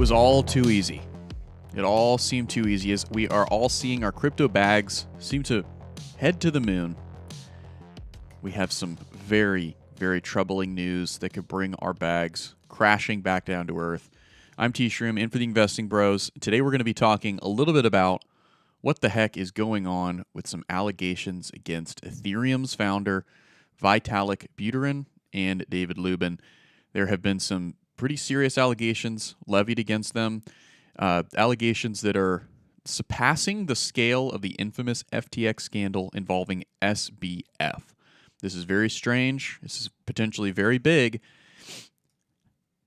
was all too easy. It all seemed too easy as we are all seeing our crypto bags seem to head to the moon. We have some very, very troubling news that could bring our bags crashing back down to earth. I'm T-Shroom, in for the Investing Bros. Today we're going to be talking a little bit about what the heck is going on with some allegations against Ethereum's founder, Vitalik Buterin, and David Lubin. There have been some pretty serious allegations levied against them, allegations that are surpassing the scale of the infamous FTX scandal involving SBF. This is very strange. This is potentially very big,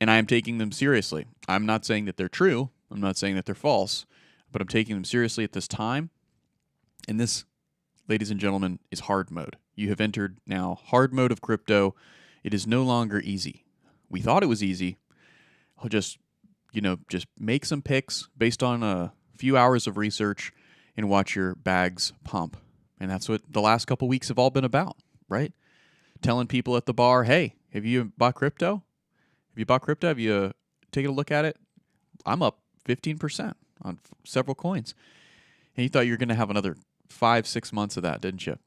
and I am taking them seriously. I'm not saying that they're true. I'm not saying that they're false, but I'm taking them seriously at this time. And this, ladies and gentlemen, is hard mode. You have entered now hard mode of crypto. It is no longer easy. We thought it was easy. I'll just make some picks based on a few hours of research and watch your bags pump. And that's what the last couple weeks have all been about, right? Telling people at the bar, hey, have you bought crypto? Have you bought crypto? Have you taken a look at it? I'm up 15% on several coins. And you thought you were going to have another 5-6 months of that, didn't you?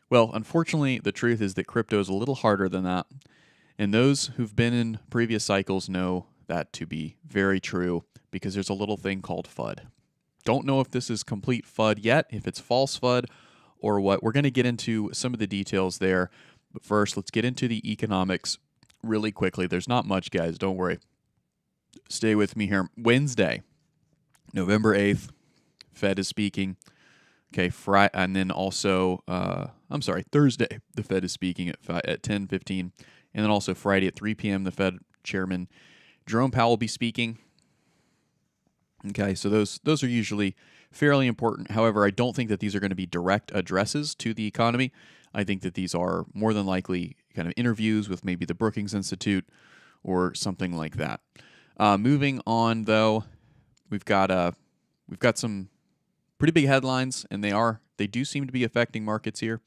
Well, unfortunately, the truth is that crypto is a little harder than that. And those who've been in previous cycles know that to be very true because there's a little thing called FUD. Don't know if this is complete FUD yet, if it's false FUD or what. We're going to get into some of the details there. But first, let's get into the economics really quickly. There's not much, guys. Don't worry. Stay with me here. Wednesday, November 8th, Fed is speaking. Okay, and then also, Thursday, the Fed is speaking at 10:15. And then also Friday at 3 p.m., the Fed chairman, Jerome Powell, will be speaking. Okay, so those are usually fairly important. However, I don't think that these are going to be direct addresses to the economy. I think that these are more than likely kind of interviews with maybe the Brookings Institute or something like that. Moving on, though, we've got some pretty big headlines, and they do seem to be affecting markets here.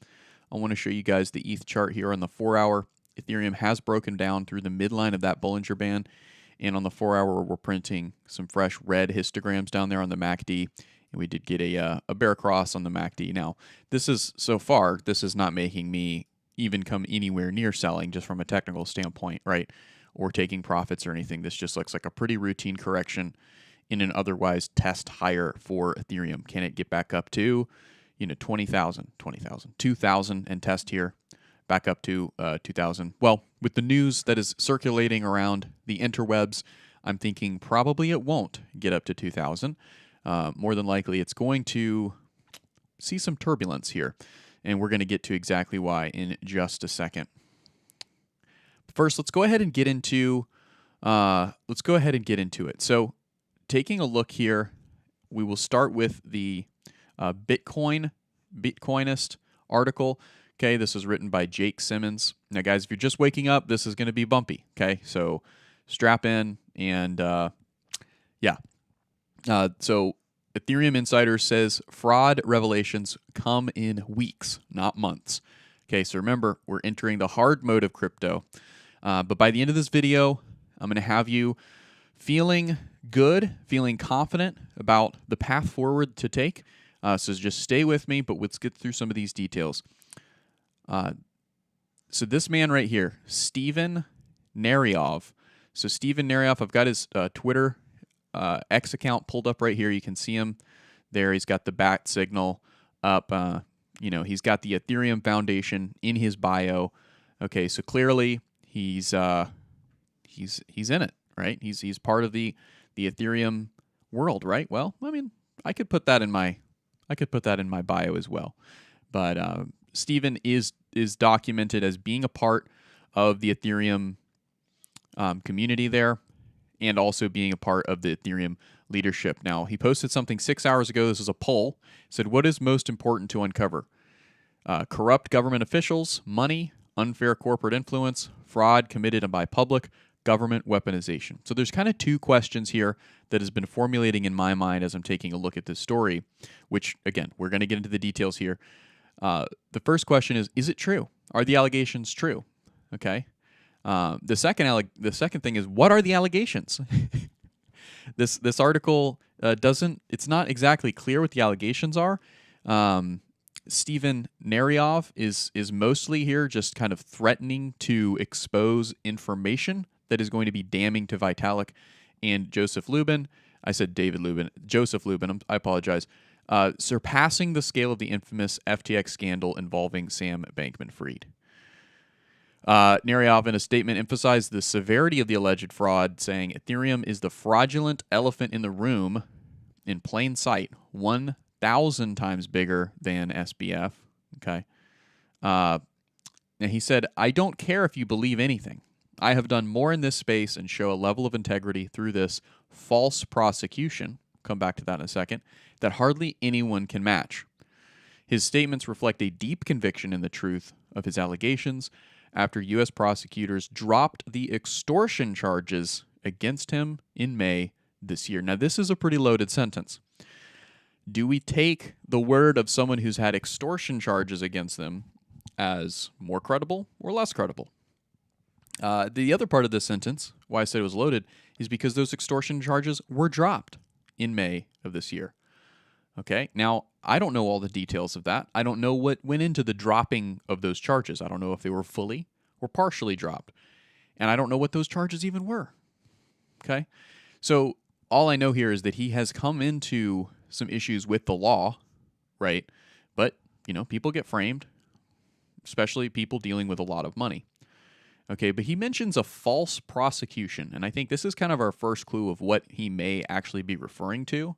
I want to show you guys the ETH chart here on the 4-hour. Ethereum has broken down through the midline of that Bollinger Band, and on the 4-hour, we're printing some fresh red histograms down there on the MACD, and we did get a bear cross on the MACD. Now, this is not making me even come anywhere near selling just from a technical standpoint, right, or taking profits or anything. This just looks like a pretty routine correction in an otherwise test higher for Ethereum. Can it get back up to 20,000, 2,000 and test here? Back up to 2,000. Well, with the news that is circulating around the interwebs, I'm thinking probably it won't get up to 2,000. More than likely, it's going to see some turbulence here, and we're going to get to exactly why in just a second. First, let's go ahead and get into it. So, taking a look here, we will start with the Bitcoinist article. Okay, this was written by Jake Simmons. Now, guys, if you're just waking up, this is going to be bumpy. Okay, so strap in and so Ethereum Insider says fraud revelations come in weeks, not months. Okay, so remember, we're entering the hard mode of crypto. But by the end of this video, I'm going to have you feeling good, feeling confident about the path forward to take. So just stay with me, but let's get through some of these details. So this man right here, Steven Naryov. So Steven Naryov, I've got his Twitter X account pulled up right here. You can see him there. He's got the bat signal up. He's got the Ethereum Foundation in his bio. Okay, so clearly he's in it, right? He's part of the Ethereum world, right? Well, I mean, I could put that in my bio as well. But Steven is documented as being a part of the Ethereum community there, and also being a part of the Ethereum leadership. Now, he posted something 6 hours ago. This is a poll. It said, what is most important to uncover? Corrupt government officials, money, unfair corporate influence, fraud committed by public, government weaponization. So there's kind of two questions here that has been formulating in my mind as I'm taking a look at this story, which, again, we're going to get into the details here. The first question is it true? Are the allegations true? Okay. The second thing is, what are the allegations? This article doesn't. It's not exactly clear what the allegations are. Steven Naryov is mostly here just kind of threatening to expose information that is going to be damning to Vitalik and Joseph Lubin. I said David Lubin. Joseph Lubin, I apologize. Surpassing the scale of the infamous FTX scandal involving Sam Bankman-Fried. Naryov, in a statement, emphasized the severity of the alleged fraud, saying Ethereum is the fraudulent elephant in the room in plain sight, 1,000 times bigger than SBF. Okay. And he said, I don't care if you believe anything. I have done more in this space and show a level of integrity through this false prosecution, come back to that in a second, that hardly anyone can match. His statements reflect a deep conviction in the truth of his allegations after U.S. prosecutors dropped the extortion charges against him in May this year. Now, this is a pretty loaded sentence. Do we take the word of someone who's had extortion charges against them as more credible or less credible? The other part of this sentence, why I said it was loaded, is because those extortion charges were dropped in May of this year. Okay, now I don't know all the details of that. I don't know what went into the dropping of those charges. I don't know if they were fully or partially dropped. And I don't know what those charges even were. Okay, so all I know here is that he has come into some issues with the law, right? But, you know, people get framed, especially people dealing with a lot of money. Okay, but he mentions a false prosecution, and I think this is kind of our first clue of what he may actually be referring to.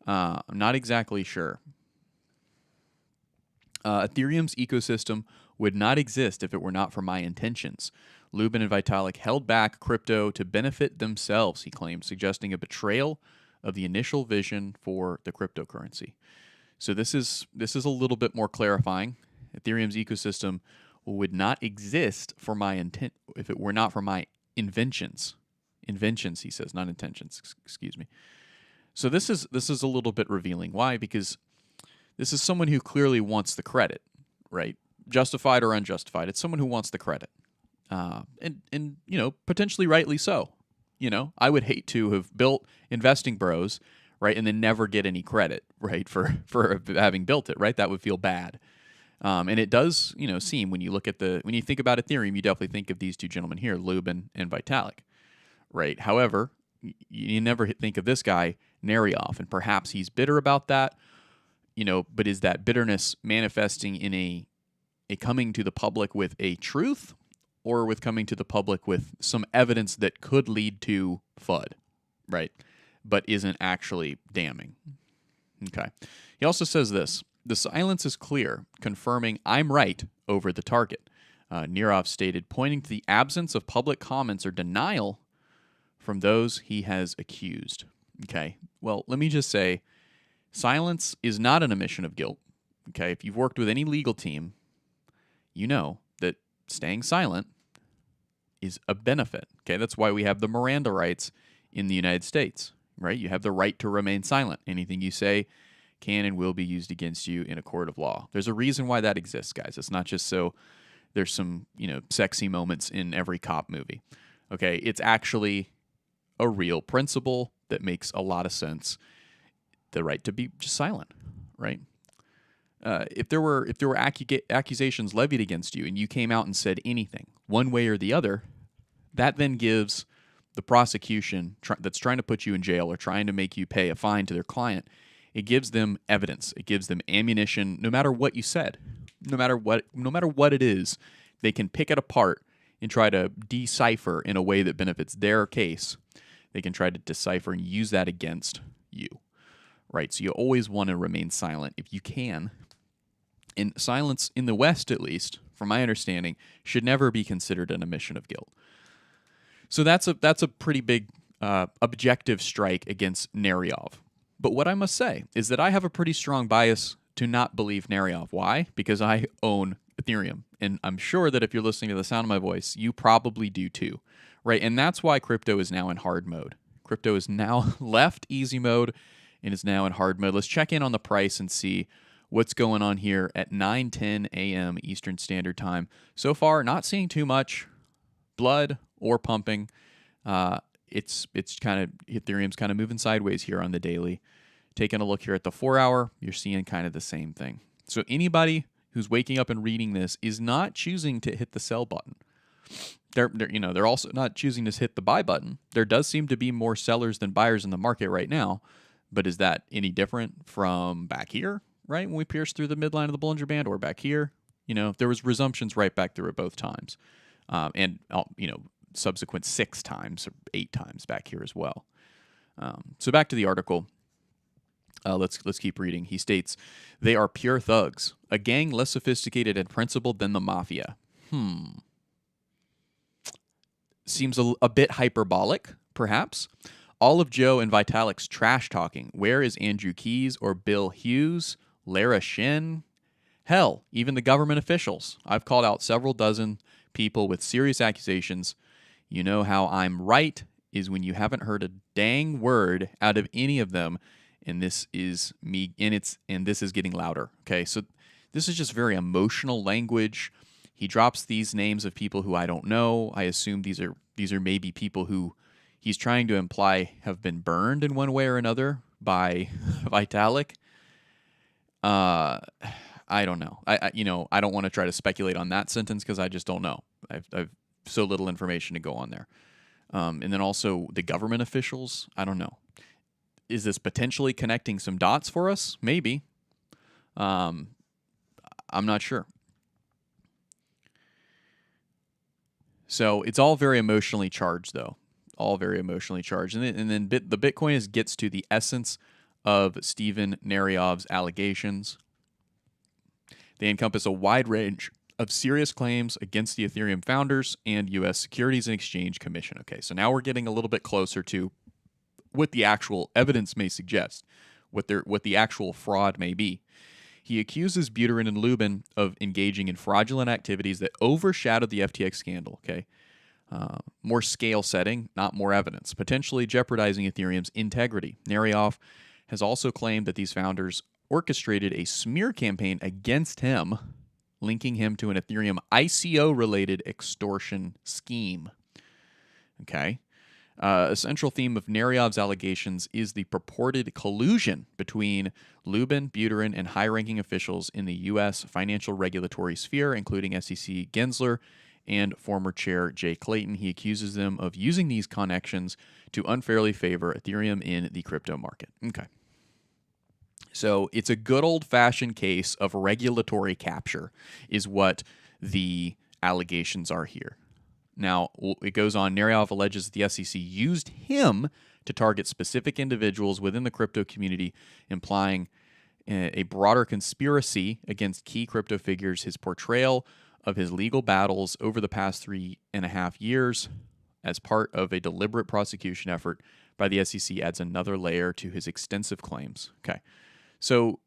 I'm not exactly sure. Ethereum's ecosystem would not exist if it were not for my intentions. Lubin and Vitalik held back crypto to benefit themselves, he claimed, suggesting a betrayal of the initial vision for the cryptocurrency. So this is a little bit more clarifying. Ethereum's ecosystem would not exist for my intent if it were not for my inventions. Inventions, he says, not intentions. Excuse me. So this is a little bit revealing. Why? Because this is someone who clearly wants the credit, right? Justified or unjustified. It's someone who wants the credit, and you know, potentially rightly so. You know, I would hate to have built Investing Bros, right, and then never get any credit, right, for having built it, right? That would feel bad. And it does, you know, seem when you think about Ethereum, you definitely think of these two gentlemen here, Lubin and Vitalik, right? However, you never think of this guy, Naryov, and perhaps he's bitter about that, you know, but is that bitterness manifesting in a coming to the public with a truth or with coming to the public with some evidence that could lead to FUD, right, but isn't actually damning? Okay. He also says this. The silence is clear, confirming I'm right over the target. Naryov stated, pointing to the absence of public comments or denial from those he has accused. Okay, well, let me just say, silence is not an admission of guilt. Okay, if you've worked with any legal team, you know that staying silent is a benefit. Okay, that's why we have the Miranda rights in the United States, right? You have the right to remain silent. Anything you say can and will be used against you in a court of law. There's a reason why that exists, guys. It's not just so there's some, you know, sexy moments in every cop movie. Okay, it's actually a real principle that makes a lot of sense. The right to be just silent, right? If there were accusations levied against you and you came out and said anything one way or the other, that then gives the prosecution that's trying to put you in jail or trying to make you pay a fine to their client, it gives them evidence. It gives them ammunition. No matter what you said, no matter what it is, they can pick it apart and try to decipher in a way that benefits their case. They can try to decipher and use that against you, right? So you always want to remain silent if you can. And silence, in the West at least, from my understanding, should never be considered an admission of guilt. So that's a pretty big objective strike against Naryov. But what I must say is that I have a pretty strong bias to not believe Naryov. Why? Because I own Ethereum. And I'm sure that if you're listening to the sound of my voice, you probably do too, right? And that's why crypto is now in hard mode. Crypto is now left easy mode and is now in hard mode. Let's check in on the price and see what's going on here at 9:10 a.m. Eastern Standard Time. So far, not seeing too much blood or pumping. it's kind of, Ethereum's kind of moving sideways here on the daily. Taking a look here at the 4-hour, you're seeing kind of the same thing. So anybody who's waking up and reading this is not choosing to hit the sell button. They're also not choosing to hit the buy button. There does seem to be more sellers than buyers in the market right now, but is that any different from back here, right, when we pierced through the midline of the Bollinger Band, or back here? There was resumptions right back through it both times, and subsequent 6 times or 8 times back here as well. So back to the article. Let's keep reading. He states, "They are pure thugs, a gang less sophisticated and principled than the mafia." Seems a bit hyperbolic, perhaps. All of Joe and Vitalik's trash talking. Where is Andrew Keys or Bill Hughes? Lara Shin? Hell, even the government officials. I've called out several dozen people with serious accusations. You know how I'm right is when you haven't heard a dang word out of any of them, and this is me, and this is getting louder. Okay, so this is just very emotional language. He drops these names of people who I don't know. I assume these are maybe people who he's trying to imply have been burned in one way or another by Vitalik. I don't know. I don't want to try to speculate on that sentence because I just don't know. I've so little information to go on there. And then also the government officials. I don't know. Is this potentially connecting some dots for us? Maybe. I'm not sure. So it's all very emotionally charged, though. All very emotionally charged. And then the Bitcoinist gets to the essence of Steven Naryov's allegations. They encompass a wide range of serious claims against the Ethereum founders and U.S. Securities and Exchange Commission. Okay, so now we're getting a little bit closer to what the actual evidence may suggest, what the actual fraud may be. He accuses Buterin and Lubin of engaging in fraudulent activities that overshadowed the FTX scandal. Okay, more scale setting, not more evidence, potentially jeopardizing Ethereum's integrity. Naryov has also claimed that these founders orchestrated a smear campaign against him, linking him to an Ethereum ICO-related extortion scheme. Okay. A central theme of Naryov's allegations is the purported collusion between Lubin, Buterin, and high-ranking officials in the U.S. financial regulatory sphere, including SEC Gensler and former chair Jay Clayton. He accuses them of using these connections to unfairly favor Ethereum in the crypto market. Okay. So it's a good old-fashioned case of regulatory capture is what the allegations are here. Now, it goes on, Naryov alleges that the SEC used him to target specific individuals within the crypto community, implying a broader conspiracy against key crypto figures. His portrayal of his legal battles over the past 3.5 years as part of a deliberate prosecution effort by the SEC adds another layer to his extensive claims. Okay, so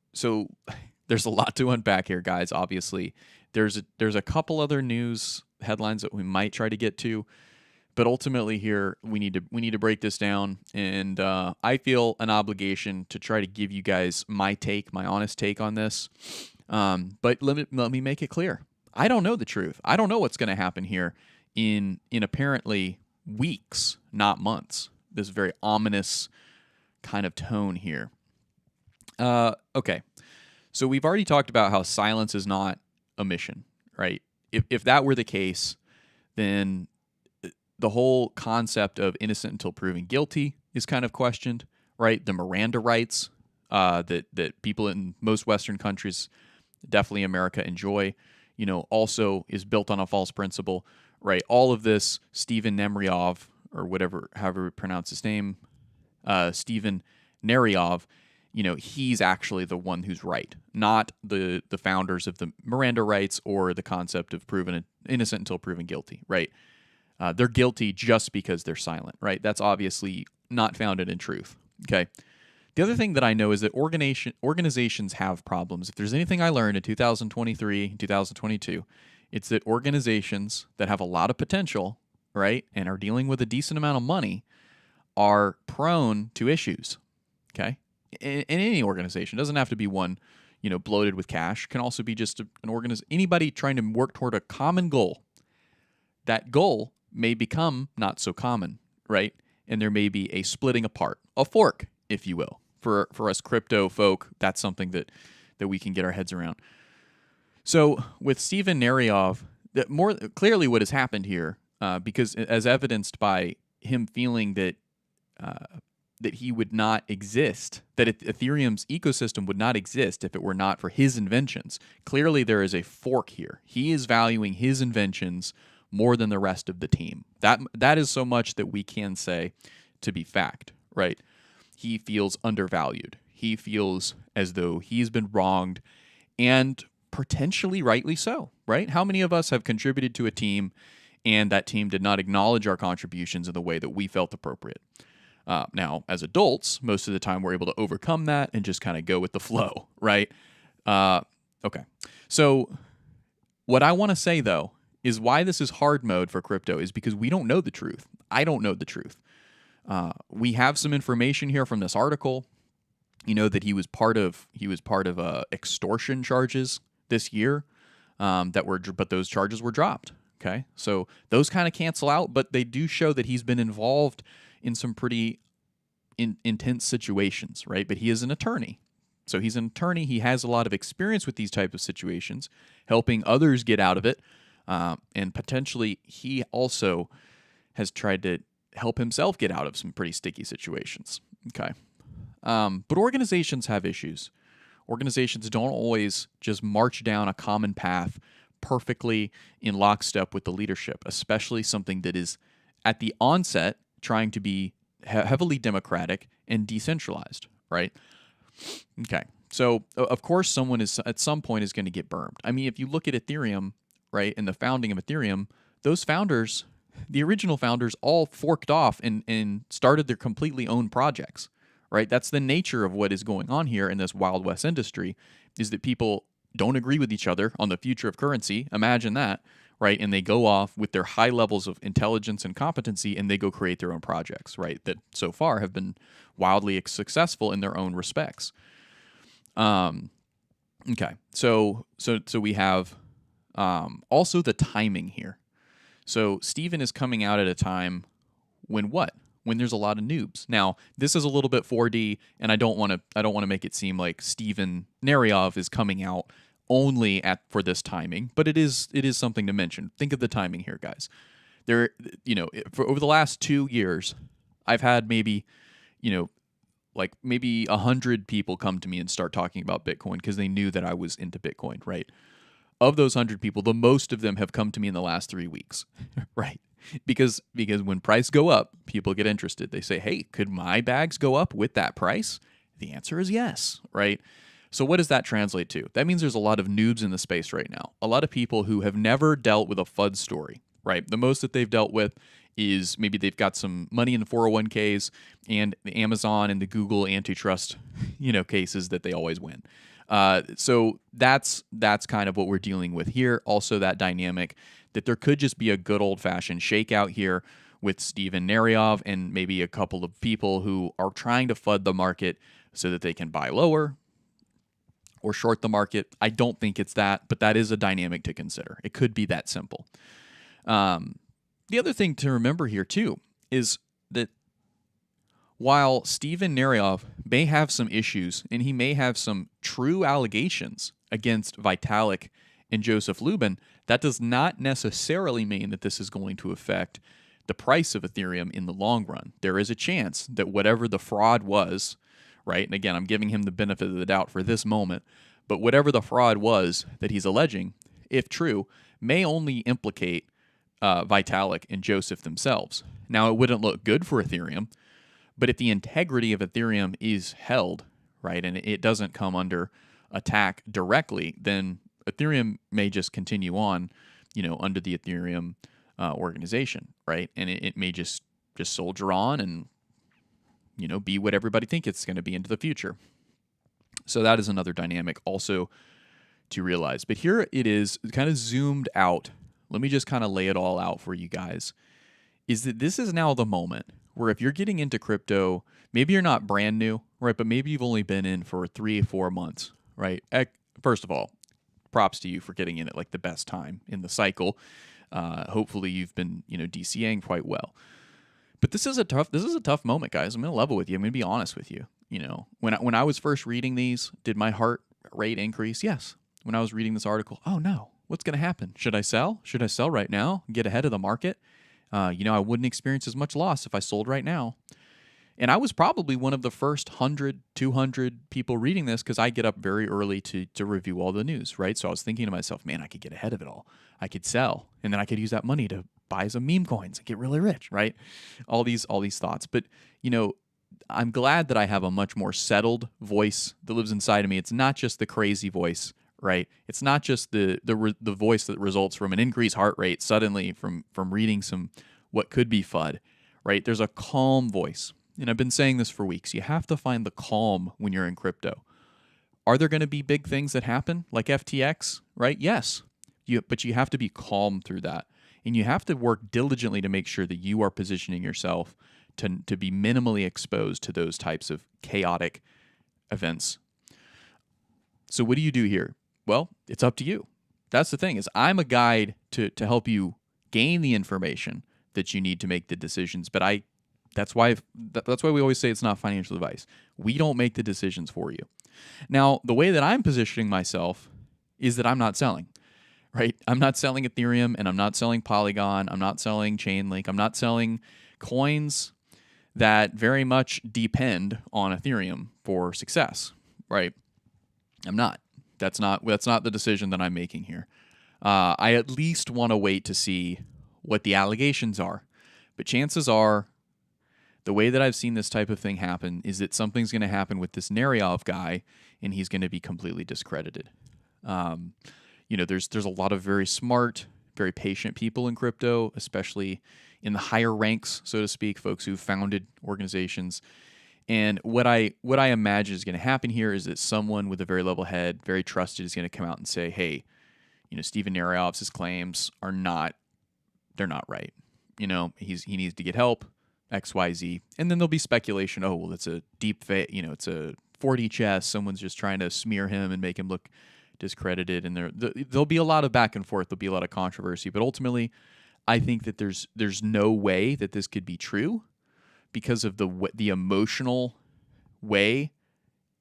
there's a lot to unpack here, guys. Obviously, there's a couple other news headlines that we might try to get to, but ultimately here we need to break this down, and I feel an obligation to try to give you guys my honest take on this. But let me make it clear. I don't know the truth. I don't know what's going to happen here in apparently weeks, not months. This very ominous kind of tone here. Okay. So we've already talked about how silence is not a mission, right? If that were the case, then the whole concept of innocent until proven guilty is kind of questioned, right? The Miranda rights that people in most Western countries, definitely America, enjoy, also is built on a false principle, right? All of this, Steven Naryov, or however we pronounce his name, Steven Naryov, he's actually the one who's right, not the founders of the Miranda rights or the concept of innocent until proven guilty, right? They're guilty just because they're silent, right? That's obviously not founded in truth, okay? The other thing that I know is that organizations have problems. If there's anything I learned in 2023 and 2022, it's that organizations that have a lot of potential, right, and are dealing with a decent amount of money are prone to issues, okay? In any organization, it doesn't have to be one, bloated with cash. It can also be just anybody trying to work toward a common goal. That goal may become not so common, right? and there may be a splitting apart, a fork, if you will. For us crypto folk, that's something that we can get our heads around. So with Steven Naryov, that more clearly what has happened here, because as evidenced by him feeling that that he would not exist, that Ethereum's ecosystem would not exist if it were not for his inventions. Clearly, there is a fork here. He is valuing his inventions more than the rest of the team. That is so much that we can say to be fact, right? He feels undervalued. He feels as though he's been wronged, and potentially rightly so, right? How many of us have contributed to a team and that team did not acknowledge our contributions in the way that we felt appropriate? Now, as adults, most of the time we're able to overcome that and just kind of go with the flow, right? Okay. So what I want to say, though, is why this is hard mode for crypto is because we don't know the truth. I don't know the truth. We have some information here from this article, that he was part of extortion charges this year, but those charges were dropped. Okay, so those kind of cancel out, but they do show that he's been involved in some pretty intense situations, right? But he is an attorney. So he's an attorney. He has a lot of experience with these types of situations, helping others get out of it. And potentially he also has tried to help himself get out of some pretty sticky situations. Okay. But organizations have issues. Organizations don't always just march down a common path perfectly in lockstep with the leadership, especially something that is at the onset trying to be heavily democratic and decentralized, right? Okay. So, of course, someone is at some point is going to get burned. I mean, if you look at Ethereum, right, and the founding of Ethereum, those founders, the original founders, all forked off and started their completely own projects, right? That's the nature of what is going on here in this Wild West industry, is that people don't agree with each other on the future of currency. Imagine that, right? And they go off with their high levels of intelligence and competency, and they go create their own projects, right? That so far have been wildly successful in their own respects. Okay, so we have also the timing here. So Steven is coming out at a time when what? When there's a lot of noobs. Now, this is a little bit 4D, and I don't want to make it seem like Steven Naryov is coming out only for this timing, but it is something to mention. Think of the timing here, guys. For over the last 2 years, I've had maybe 100 people come to me and start talking about Bitcoin because they knew that I was into Bitcoin, right? Of those 100 people, the most of them have come to me in the last 3 weeks, right? Because when price go up, people get interested. They say, hey, could my bags go up with that price? The answer is yes, right? So what does that translate to? That means there's a lot of noobs in the space right now. A lot of people who have never dealt with a FUD story, right? The most that they've dealt with is maybe they've got some money in the 401ks and the Amazon and the Google antitrust, cases that they always win. So that's kind of what we're dealing with here. Also that dynamic that there could just be a good old-fashioned shakeout here with Steven Naryov and maybe a couple of people who are trying to FUD the market so that they can buy lower or short the market. I don't think it's that, but that is a dynamic to consider. It could be that simple. The other thing to remember here, too, is that while Steven Naryov may have some issues and he may have some true allegations against Vitalik and Joseph Lubin, that does not necessarily mean that this is going to affect the price of Ethereum in the long run. There is a chance that whatever the fraud was, right, and again, I'm giving him the benefit of the doubt for this moment, but whatever the fraud was that he's alleging, if true, may only implicate Vitalik and Joseph themselves. Now, it wouldn't look good for Ethereum, but if the integrity of Ethereum is held, right, and it doesn't come under attack directly, then Ethereum may just continue on, under the Ethereum organization, right? And it may just soldier on and, be what everybody thinks it's going to be into the future. So that is another dynamic also to realize. But here it is kind of zoomed out. Let me just kind of lay it all out for you guys, is that this is now the moment where if you're getting into crypto, maybe you're not brand new, right? But maybe you've only been in for 3 or 4 months, right? First of all, props to you for getting in at like the best time in the cycle. Hopefully you've been, DCAing quite well. But this is a tough moment, guys. I'm going to level with you. I'm going to be honest with you. You know, when I was first reading these, did my heart rate increase? Yes. When I was reading this article, oh no, what's going to happen? Should I sell? Should I sell right now? Get ahead of the market? You know, I wouldn't experience as much loss if I sold right now. And I was probably one of the first 100, 200 people reading this because I get up very early to review all the news, right? So I was thinking to myself, man, I could get ahead of it all. I could sell, and then I could use that money to buy some meme coins and get really rich, right? All these thoughts. But, you know, I'm glad that I have a much more settled voice that lives inside of me. It's not just the crazy voice, right? It's not just the voice that results from an increased heart rate suddenly from reading some what could be FUD, right? There's a calm voice. And I've been saying this for weeks. You have to find the calm when you're in crypto. Are there going to be big things that happen like FTX, right? Yes. But you have to be calm through that. And you have to work diligently to make sure that you are positioning yourself to be minimally exposed to those types of chaotic events. So what do you do here? Well, it's up to you. That's the thing, is I'm a guide to help you gain the information that you need to make the decisions. But that's why we always say it's not financial advice. We don't make the decisions for you. Now, the way that I'm positioning myself is that I'm not selling, right? I'm not selling Ethereum, and I'm not selling Polygon. I'm not selling Chainlink. I'm not selling coins that very much depend on Ethereum for success, right? I'm not. That's not the decision that I'm making here. I at least want to wait to see what the allegations are. But chances are, the way that I've seen this type of thing happen is that something's going to happen with this Neryov guy, and he's going to be completely discredited. You know, there's a lot of very smart, very patient people in crypto, especially in the higher ranks, so to speak, folks who've founded organizations. And what I imagine is going to happen here is that someone with a very level head, very trusted, is going to come out and say, hey, you know, Steven Neryov's claims they're not right. You know, he needs to get help, XYZ. And then there'll be speculation, oh, well, it's a deep fake, you know, it's a 4D chess. Someone's just trying to smear him and make him look discredited. And there'll be a lot of back and forth. There'll be a lot of controversy. But ultimately, I think that there's no way that this could be true because of the emotional way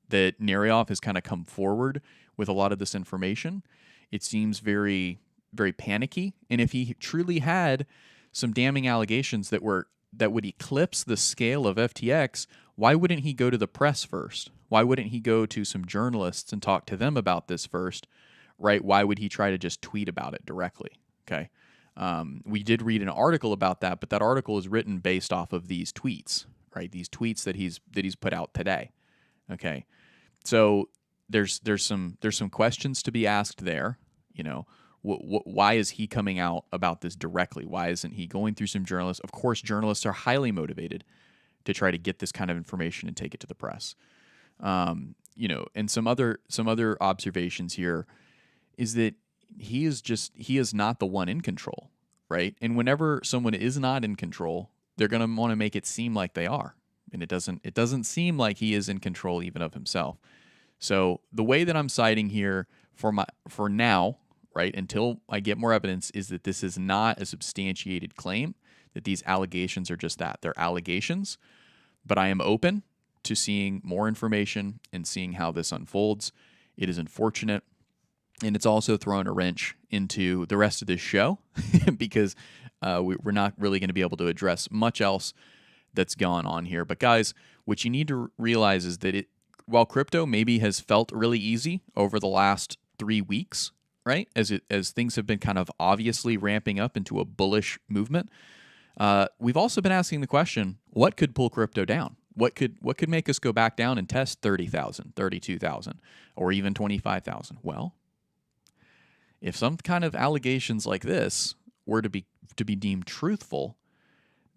that Neryov has kind of come forward with a lot of this information. It seems very, very panicky. And if he truly had some damning allegations that would eclipse the scale of FTX, why wouldn't he go to the press first? Why wouldn't he go to some journalists and talk to them about this first, right? Why would he try to just tweet about it directly? Okay. We did read an article about that, but that article is written based off of these tweets, right? These tweets that he's put out today. Okay. So there's some questions to be asked there. You know, why is he coming out about this directly? Why isn't he going through some journalists? Of course, journalists are highly motivated to try to get this kind of information and take it to the press. You know, and some other observations here is that he is not the one in control, right? And whenever someone is not in control, they're going to want to make it seem like they are. And it doesn't seem like he is in control even of himself. So the way that I'm citing here for now, right, until I get more evidence, is that this is not a substantiated claim, that these allegations are just that. They're allegations, but I am open to seeing more information and seeing how this unfolds. It is unfortunate, and it's also thrown a wrench into the rest of this show because we're not really going to be able to address much else that's gone on here. But guys, what you need to realize is that while crypto maybe has felt really easy over the last 3 weeks, right, as things have been kind of obviously ramping up into a bullish movement, we've also been asking the question, what could pull crypto down? What could make us go back down and test 30,000, 32,000, or even 25,000? Well, if some kind of allegations like this were to be deemed truthful,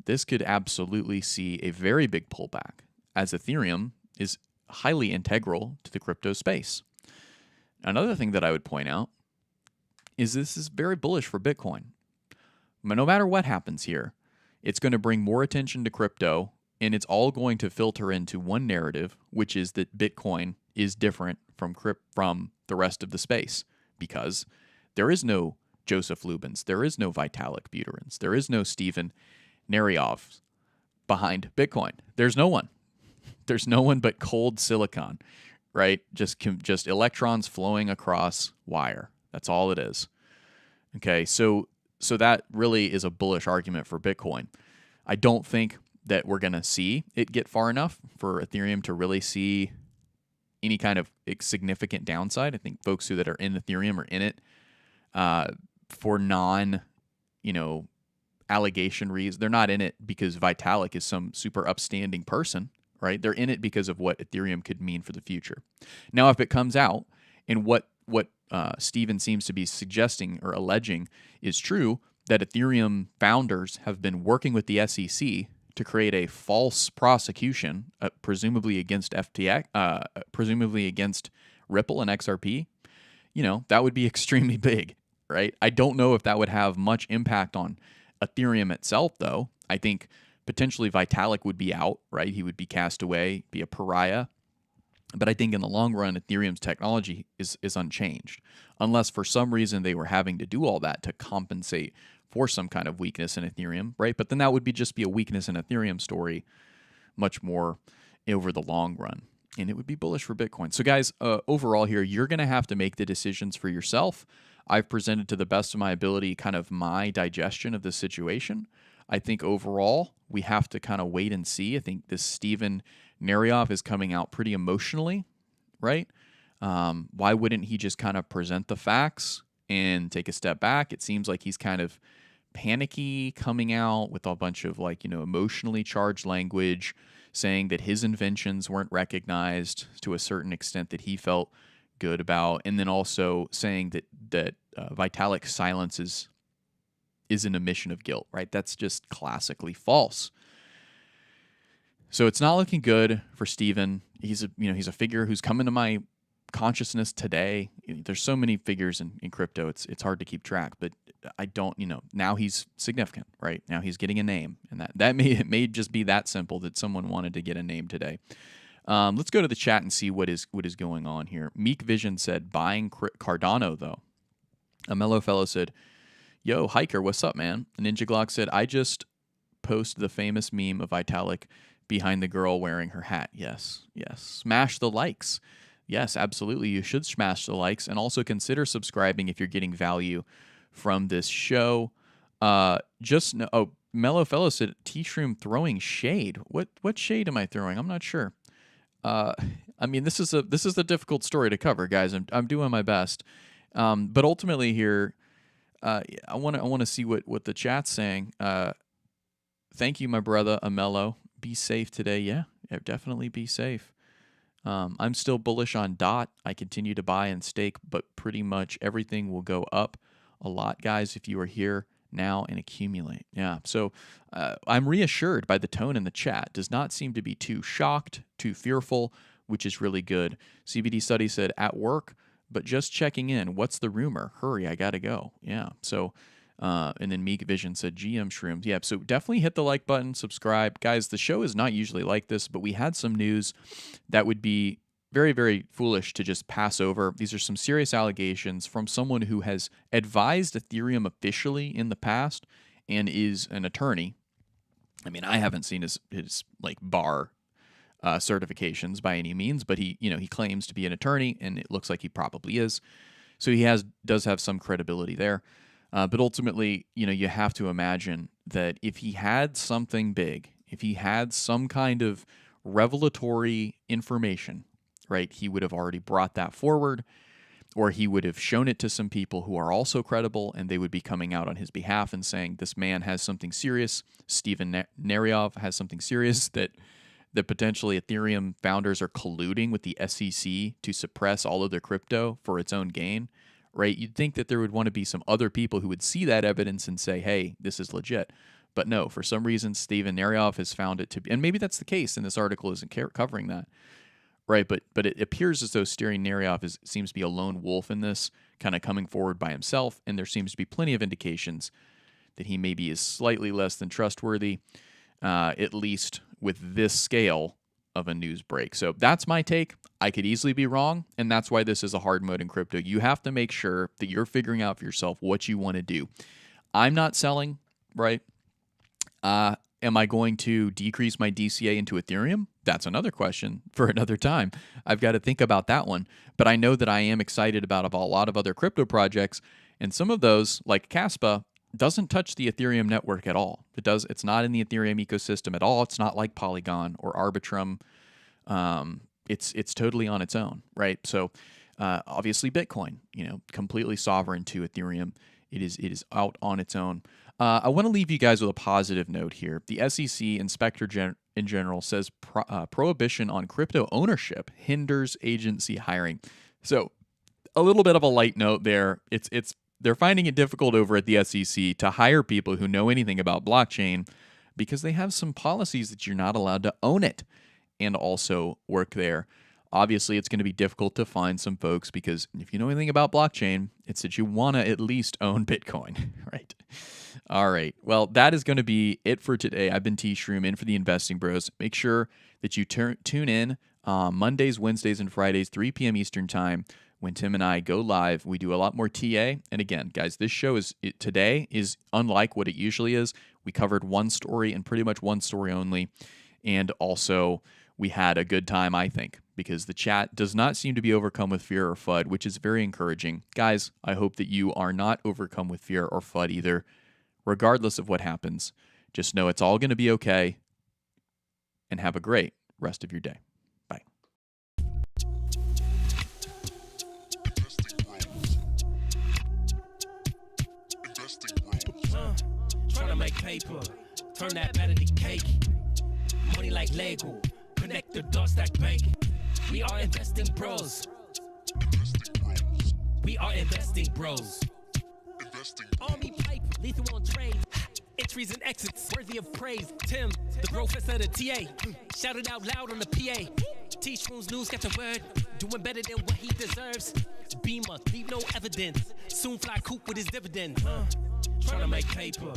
this could absolutely see a very big pullback, as Ethereum is highly integral to the crypto space. Another thing that I would point out is this is very bullish for Bitcoin. But no matter what happens here, it's going to bring more attention to crypto, and it's all going to filter into one narrative, which is that Bitcoin is different from the rest of the space, because there is no Joseph Lubins, there is no Vitalik Buterin, there is no Steven Neryov. behind Bitcoin. There's no one. There's no one but cold silicon, right? Just electrons flowing across wire. That's all it is. Okay, so that really is a bullish argument for Bitcoin. I don't think that we're going to see it get far enough for Ethereum to really see any kind of significant downside. I think folks that are in Ethereum are in it for non, allegation reasons. They're not in it because Vitalik is some super upstanding person, right? They're in it because of what Ethereum could mean for the future. Now, if it comes out and what Steven seems to be suggesting or alleging is true, that Ethereum founders have been working with the SEC to create a false prosecution, presumably against FTX, presumably against Ripple and XRP, that would be extremely big, right? I don't know if that would have much impact on Ethereum itself, though. I think potentially Vitalik would be out, right? He would be cast away, be a pariah. But I think in the long run, Ethereum's technology is unchanged, unless for some reason they were having to do all that to compensate for some kind of weakness in Ethereum, right? But then that would just be a weakness in Ethereum story much more over the long run, and it would be bullish for Bitcoin. So guys, overall here, you're going to have to make the decisions for yourself. I've presented to the best of my ability kind of my digestion of the situation. I think overall, we have to kind of wait and see. I think this Steven Narioff is coming out pretty emotionally, right? Why wouldn't he just kind of present the facts and take a step back? It seems like he's kind of panicky coming out with a bunch of emotionally charged language, saying that his inventions weren't recognized to a certain extent that he felt good about, and then also saying that Vitalik's silence is an admission of guilt, right? That's just classically false. So it's not looking good for Steven. He's a figure who's come into my consciousness today. There's so many figures in crypto. It's hard to keep track, but I don't, now he's significant, right? Now he's getting a name, and that may just be that simple that someone wanted to get a name today. Let's go to the chat and see what is going on here. Meek Vision said, buying Cardano, though. A mellow fellow said, yo, Hiker, what's up, man? Ninja Glock said, I just posted the famous meme of Vitalik behind the girl wearing her hat. Yes. Smash the likes. Yes, absolutely. You should smash the likes, and also consider subscribing if you're getting value from this show. Mellow Fellow said, T-Shroom throwing shade. What shade am I throwing? I'm not sure. This is a difficult story to cover, guys. I'm doing my best. But ultimately here, I want to see what the chat's saying. Thank you, my brother, Amello. Be safe today. Yeah, definitely be safe. I'm still bullish on DOT. I continue to buy and stake, but pretty much everything will go up a lot, guys, if you are here now and accumulate. Yeah, so I'm reassured by the tone in the chat. Does not seem to be too shocked, too fearful, which is really good. CBD Study said, at work, but just checking in. What's the rumor? Hurry, I gotta go. Yeah, so... and then Meek Vision said, GM Shrooms. Yeah, so definitely hit the like button, subscribe. Guys, the show is not usually like this, but we had some news that would be very, very foolish to just pass over. These are some serious allegations from someone who has advised Ethereum officially in the past and is an attorney. I mean, I haven't seen his bar certifications by any means, but he claims to be an attorney, and it looks like he probably is. So he does have some credibility there. But ultimately, you have to imagine that if he had something big, if he had some kind of revelatory information, right, he would have already brought that forward, or he would have shown it to some people who are also credible, and they would be coming out on his behalf and saying, this man has something serious. Steven Narioff has something serious that potentially Ethereum founders are colluding with the SEC to suppress all of their crypto for its own gain. Right? You'd think that there would want to be some other people who would see that evidence and say, hey, this is legit. But no, for some reason, Steven Narioff has found it to be, and maybe that's the case, and this article isn't covering that, right? But it appears as though Steven Narioff seems to be a lone wolf in this, kind of coming forward by himself, and there seems to be plenty of indications that he maybe is slightly less than trustworthy, at least with this scale of a news break. So that's my take. I could easily be wrong, and that's why this is a hard mode in crypto. You have to make sure that you're figuring out for yourself what you want to do. I'm not selling, right? Am I going to decrease my DCA into Ethereum? That's another question for another time. I've got to think about that one. But I know that I am excited about a lot of other crypto projects, and some of those, like Caspa, doesn't touch the Ethereum network at all. It's not in the Ethereum ecosystem at all. It's not like Polygon or Arbitrum. It's totally on its own, right? So obviously Bitcoin, completely sovereign to Ethereum. It is out on its own. I want to leave you guys with a positive note here. The SEC Inspector in general says prohibition on crypto ownership hinders agency hiring. So a little bit of a light note there. They're finding it difficult over at the SEC to hire people who know anything about blockchain because they have some policies that you're not allowed to own it and also work there. Obviously, it's going to be difficult to find some folks because if you know anything about blockchain, it's that you want to at least own Bitcoin, right? All right. Well, that is going to be it for today. I've been T-Shroom in for the Investing Bros. Make sure that you tune in Mondays, Wednesdays, and Fridays, 3 p.m. Eastern Time, when Tim and I go live. We do a lot more TA. And again, guys, this show today is unlike what it usually is. We covered one story and pretty much one story only. And also, we had a good time, I think, because the chat does not seem to be overcome with fear or FUD, which is very encouraging. Guys, I hope that you are not overcome with fear or FUD either. Regardless of what happens, just know it's all going to be okay, and have a great rest of your day. Bye. Trying to make paper, turn that better to cake. Money like Lego, connect the dots, stack bank. We are investing bros. We are investing bros. Army pipe, lethal on trade. Entries and exits, worthy of praise. Tim, the professor, the TA. Shout it out loud on the PA. T-Shroom's news got the word. Doing better than what he deserves. Beamer, leave no evidence. Soon fly coop with his dividend. Trying to make paper,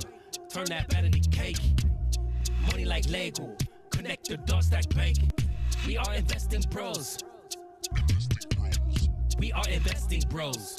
turn that better to cake. Money like Lego, connect the dots, stack bank. We are investing bros. We are investing bros.